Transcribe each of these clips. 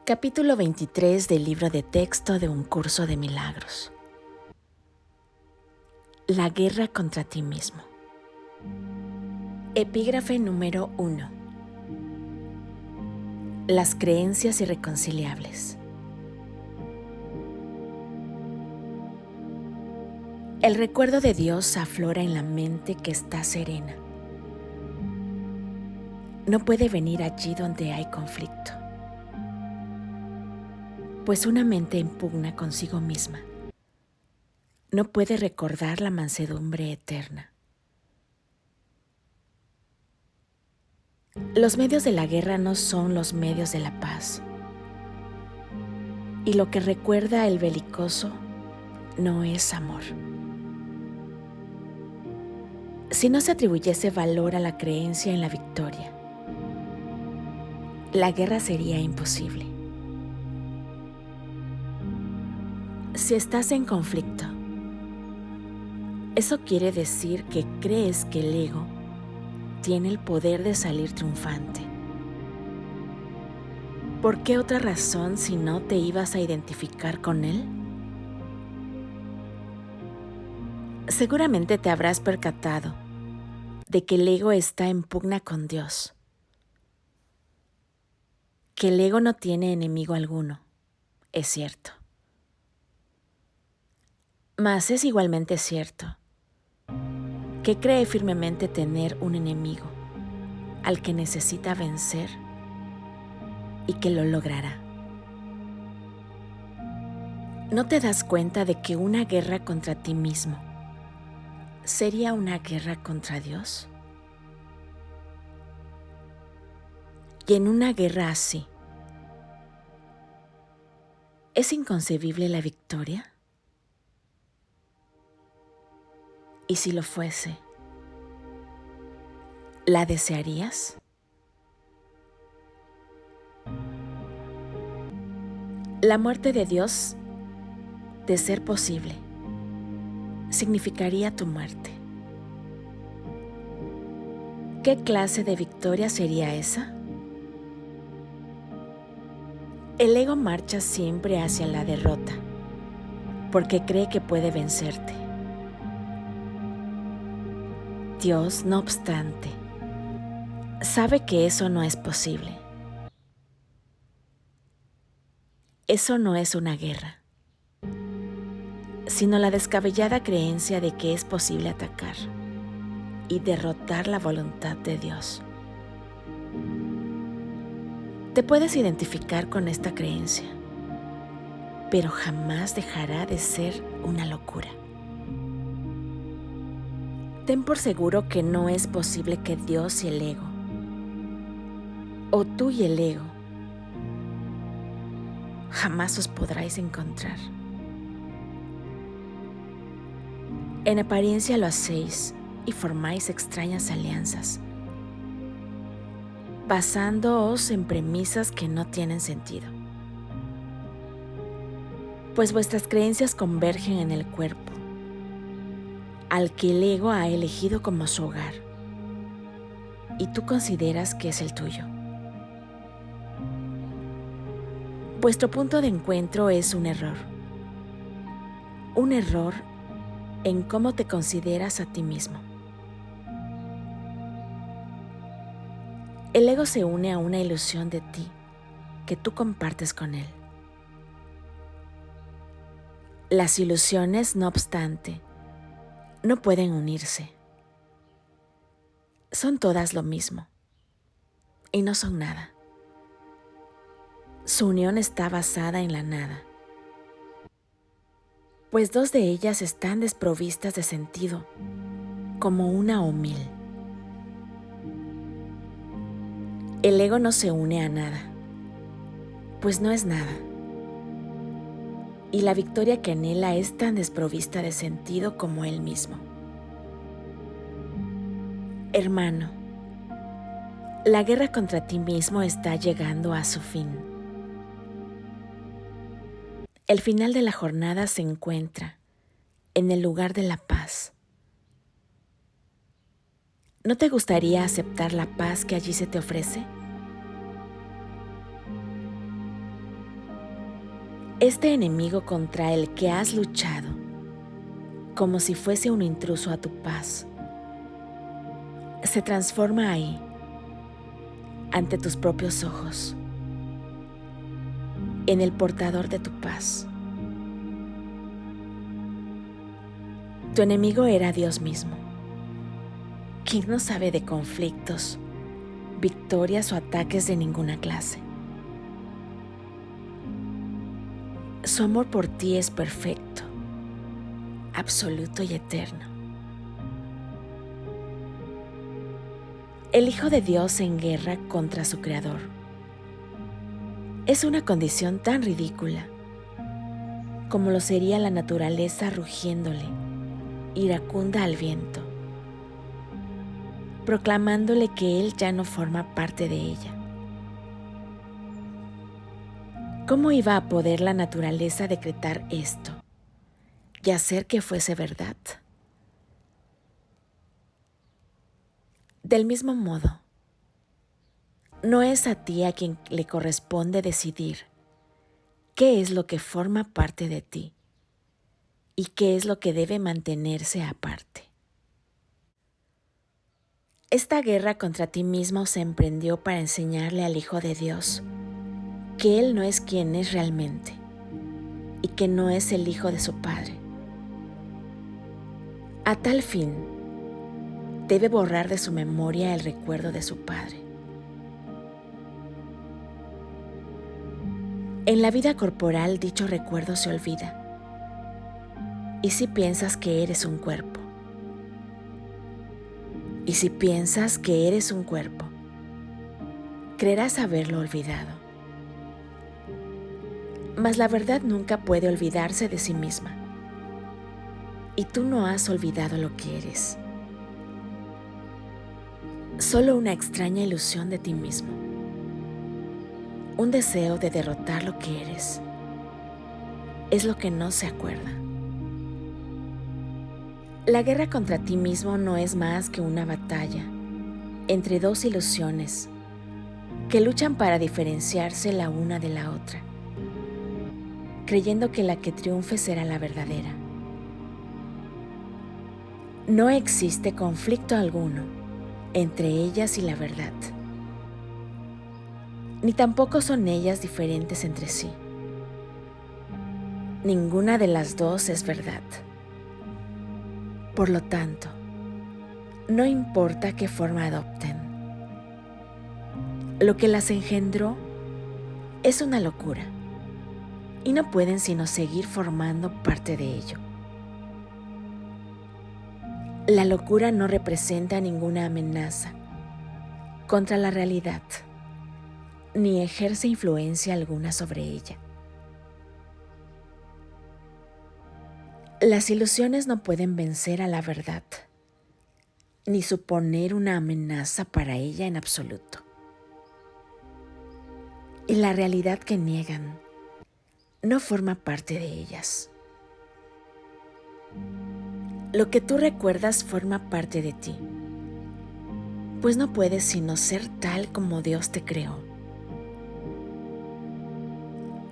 Capítulo 23 del libro de texto de Un Curso de Milagros. La guerra contra ti mismo. Epígrafe número 1. Las creencias irreconciliables. El recuerdo de Dios aflora en la mente que está serena. No puede venir allí donde hay conflicto, pues una mente impugna consigo misma. No puede recordar la mansedumbre eterna. Los medios de la guerra no son los medios de la paz. Y lo que recuerda el belicoso no es amor. Si no se atribuyese valor a la creencia en la victoria, la guerra sería imposible. Si estás en conflicto, eso quiere decir que crees que el ego tiene el poder de salir triunfante. ¿Por qué otra razón si no te ibas a identificar con él? Seguramente te habrás percatado de que el ego está en pugna con Dios, que el ego no tiene enemigo alguno, es cierto. Mas es igualmente cierto que cree firmemente tener un enemigo al que necesita vencer y que lo logrará. ¿No te das cuenta de que una guerra contra ti mismo sería una guerra contra Dios? Y en una guerra así, ¿es inconcebible la victoria? Y si lo fuese, ¿la desearías? La muerte de Dios, de ser posible, significaría tu muerte. ¿Qué clase de victoria sería esa? El ego marcha siempre hacia la derrota, porque cree que puede vencerte. Dios, no obstante, sabe que eso no es posible. Eso no es una guerra, sino la descabellada creencia de que es posible atacar y derrotar la voluntad de Dios. Te puedes identificar con esta creencia, pero jamás dejará de ser una locura. Ten por seguro que no es posible que Dios y el ego, o tú y el ego, jamás os podráis encontrar. En apariencia lo hacéis y formáis extrañas alianzas, basándoos en premisas que no tienen sentido. Pues vuestras creencias convergen en el cuerpo, al que el ego ha elegido como su hogar, y tú consideras que es el tuyo. Vuestro punto de encuentro es un error en cómo te consideras a ti mismo. El ego se une a una ilusión de ti que tú compartes con él. Las ilusiones, no obstante, no pueden unirse. Son todas lo mismo y no son nada. Su unión está basada en la nada, pues dos de ellas están desprovistas de sentido, como una o mil. El ego no se une a nada, pues no es nada. Y la victoria que anhela es tan desprovista de sentido como él mismo. Hermano, la guerra contra ti mismo está llegando a su fin. El final de la jornada se encuentra en el lugar de la paz. ¿No te gustaría aceptar la paz que allí se te ofrece? Este enemigo contra el que has luchado, como si fuese un intruso a tu paz, se transforma ahí, ante tus propios ojos, en el portador de tu paz. Tu enemigo era Dios mismo. ¿Quién no sabe de conflictos, victorias o ataques de ninguna clase? Su amor por ti es perfecto, absoluto y eterno. El Hijo de Dios en guerra contra su Creador es una condición tan ridícula como lo sería la naturaleza rugiéndole, iracunda al viento, proclamándole que Él ya no forma parte de ella. ¿Cómo iba a poder la naturaleza decretar esto y hacer que fuese verdad? Del mismo modo, no es a ti a quien le corresponde decidir qué es lo que forma parte de ti y qué es lo que debe mantenerse aparte. Esta guerra contra ti mismo se emprendió para enseñarle al Hijo de Dios que Él no es quien es realmente y que no es el Hijo de su Padre. A tal fin, debe borrar de su memoria el recuerdo de su Padre. En la vida corporal dicho recuerdo se olvida. ¿Y si piensas que eres un cuerpo? ¿Y si piensas que eres un cuerpo? Creerás haberlo olvidado. Mas la verdad nunca puede olvidarse de sí misma. Y tú no has olvidado lo que eres. Solo una extraña ilusión de ti mismo. Un deseo de derrotar lo que eres. Es lo que no se acuerda. La guerra contra ti mismo no es más que una batalla entre dos ilusiones que luchan para diferenciarse la una de la otra, creyendo que la que triunfe será la verdadera. No existe conflicto alguno entre ellas y la verdad, ni tampoco son ellas diferentes entre sí. Ninguna de las dos es verdad. Por lo tanto, no importa qué forma adopten. Lo que las engendró es una locura y no pueden sino seguir formando parte de ello. La locura no representa ninguna amenaza contra la realidad, ni ejerce influencia alguna sobre ella. Las ilusiones no pueden vencer a la verdad, ni suponer una amenaza para ella en absoluto. Y la realidad que niegan no forma parte de ellas. Lo que tú recuerdas forma parte de ti, pues no puedes sino ser tal como Dios te creó.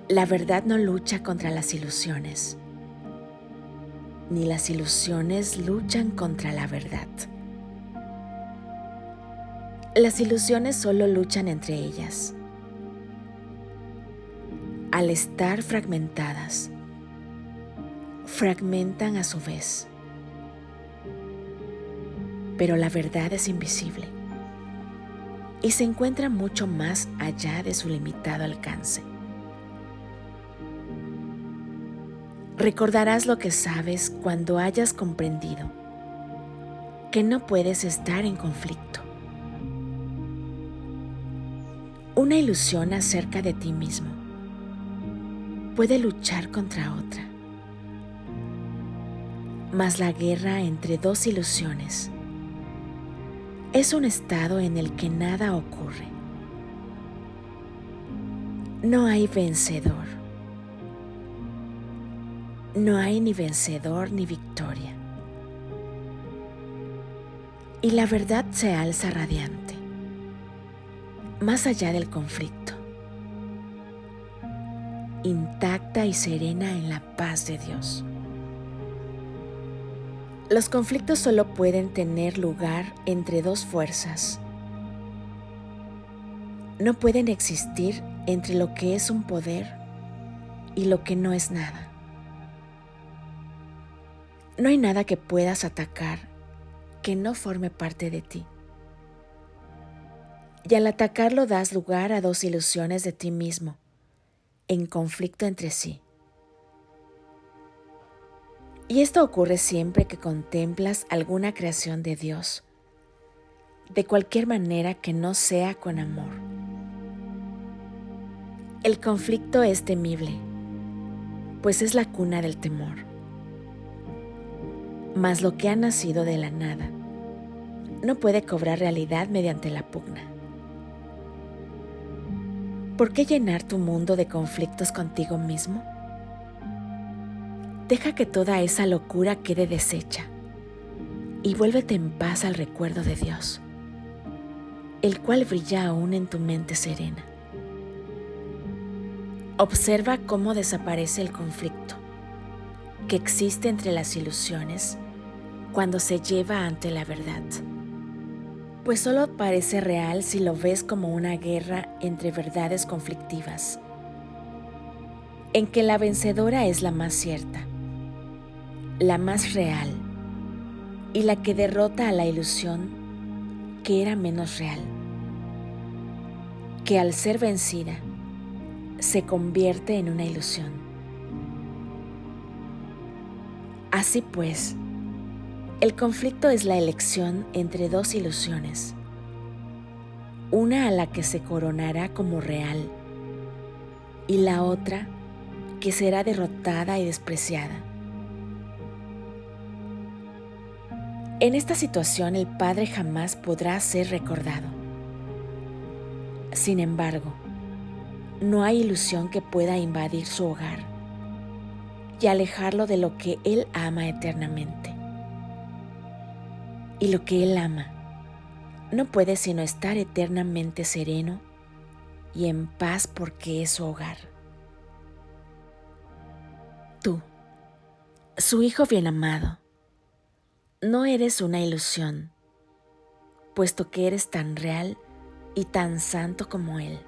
La verdad no lucha contra las ilusiones, ni las ilusiones luchan contra la verdad. Las ilusiones solo luchan entre ellas. Al estar fragmentadas, fragmentan a su vez. Pero la verdad es invisible y se encuentra mucho más allá de su limitado alcance. Recordarás lo que sabes cuando hayas comprendido que no puedes estar en conflicto. Una ilusión acerca de ti mismo puede luchar contra otra, mas la guerra entre dos ilusiones es un estado en el que nada ocurre. No hay vencedor. No hay ni vencedor ni victoria. Y la verdad se alza radiante, más allá del conflicto. intacta y serena en la paz de Dios. Los conflictos solo pueden tener lugar entre dos fuerzas. No pueden existir entre lo que es un poder y lo que no es nada. No hay nada que puedas atacar que no forme parte de ti. Y al atacarlo das lugar a dos ilusiones de ti mismo, en conflicto entre sí. Y esto ocurre siempre que contemplas alguna creación de Dios, de cualquier manera que no sea con amor. El conflicto es temible, pues es la cuna del temor. Mas lo que ha nacido de la nada no puede cobrar realidad mediante la pugna. ¿Por qué llenar tu mundo de conflictos contigo mismo? Deja que toda esa locura quede deshecha y vuélvete en paz al recuerdo de Dios, el cual brilla aún en tu mente serena. Observa cómo desaparece el conflicto que existe entre las ilusiones cuando se lleva ante la verdad. Pues solo parece real si lo ves como una guerra entre verdades conflictivas, en que la vencedora es la más cierta, la más real, y la que derrota a la ilusión que era menos real, que al ser vencida se convierte en una ilusión. Así pues, el conflicto es la elección entre dos ilusiones, una a la que se coronará como real y la otra que será derrotada y despreciada. En esta situación el padre jamás podrá ser recordado. Sin embargo, no hay ilusión que pueda invadir su hogar y alejarlo de lo que él ama eternamente. Y lo que él ama no puede sino estar eternamente sereno y en paz porque es su hogar. Tú, su hijo bien amado, no eres una ilusión, puesto que eres tan real y tan santo como Él.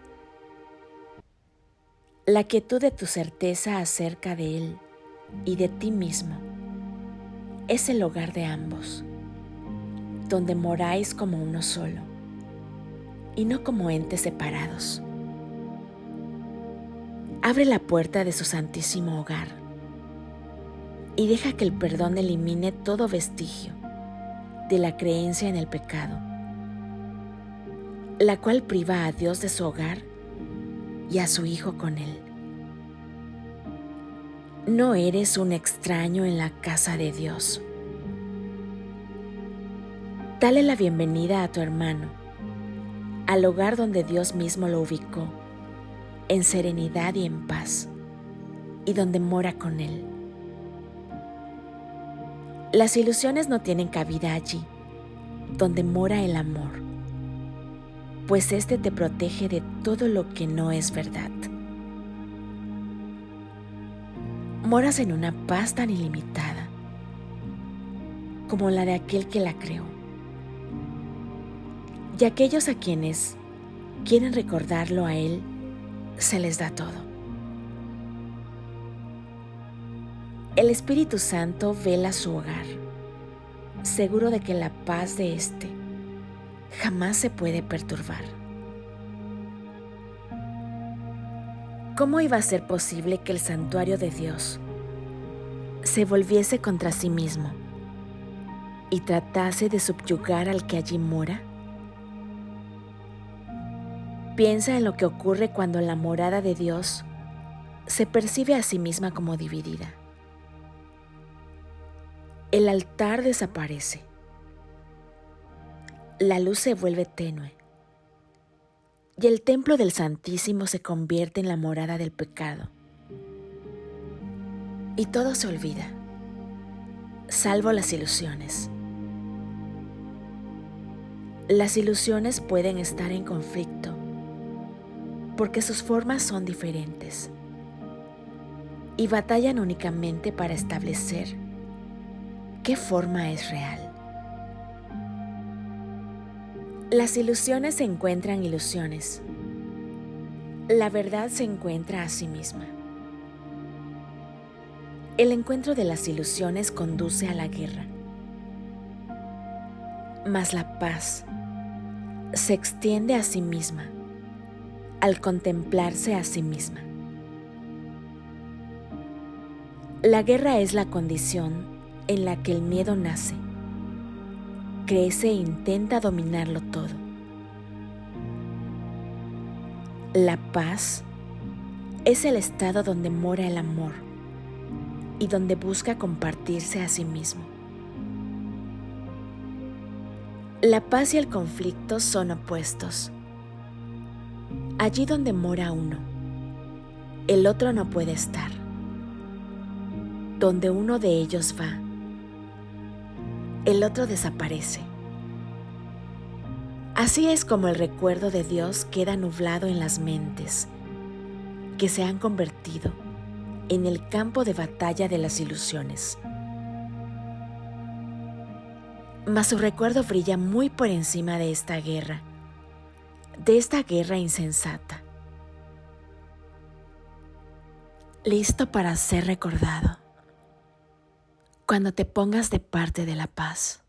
La quietud de tu certeza acerca de Él y de ti mismo es el hogar de ambos, donde moráis como uno solo y no como entes separados. Abre la puerta de su santísimo hogar y deja que el perdón elimine todo vestigio de la creencia en el pecado, la cual priva a Dios de su hogar y a su Hijo con él. No eres un extraño en la casa de Dios. Dale la bienvenida a tu hermano, al hogar donde Dios mismo lo ubicó, en serenidad y en paz, y donde mora con él. Las ilusiones no tienen cabida allí, donde mora el amor, pues éste te protege de todo lo que no es verdad. Moras en una paz tan ilimitada como la de aquel que la creó. Y aquellos a quienes quieren recordarlo a Él, se les da todo. El Espíritu Santo vela su hogar, seguro de que la paz de éste jamás se puede perturbar. ¿Cómo iba a ser posible que el santuario de Dios se volviese contra sí mismo y tratase de subyugar al que allí mora? Piensa en lo que ocurre cuando la morada de Dios se percibe a sí misma como dividida. El altar desaparece. La luz se vuelve tenue. Y el templo del Santísimo se convierte en la morada del pecado. Y todo se olvida, salvo las ilusiones. Las ilusiones pueden estar en conflicto porque sus formas son diferentes. y batallan únicamente para establecer qué forma es real. Las ilusiones se encuentran ilusiones. La verdad se encuentra a sí misma. El encuentro de las ilusiones conduce a la guerra, mas la paz se extiende a sí misma al contemplarse a sí misma. La guerra es la condición en la que el miedo nace, crece e intenta dominarlo todo. La paz es el estado donde mora el amor y donde busca compartirse a sí mismo. La paz y el conflicto son opuestos. Allí donde mora uno, el otro no puede estar. Donde uno de ellos va, el otro desaparece. Así es como el recuerdo de Dios queda nublado en las mentes, que se han convertido en el campo de batalla de las ilusiones. Mas su recuerdo brilla muy por encima de esta guerra insensata. Listo para ser recordado, cuando te pongas de parte de la paz.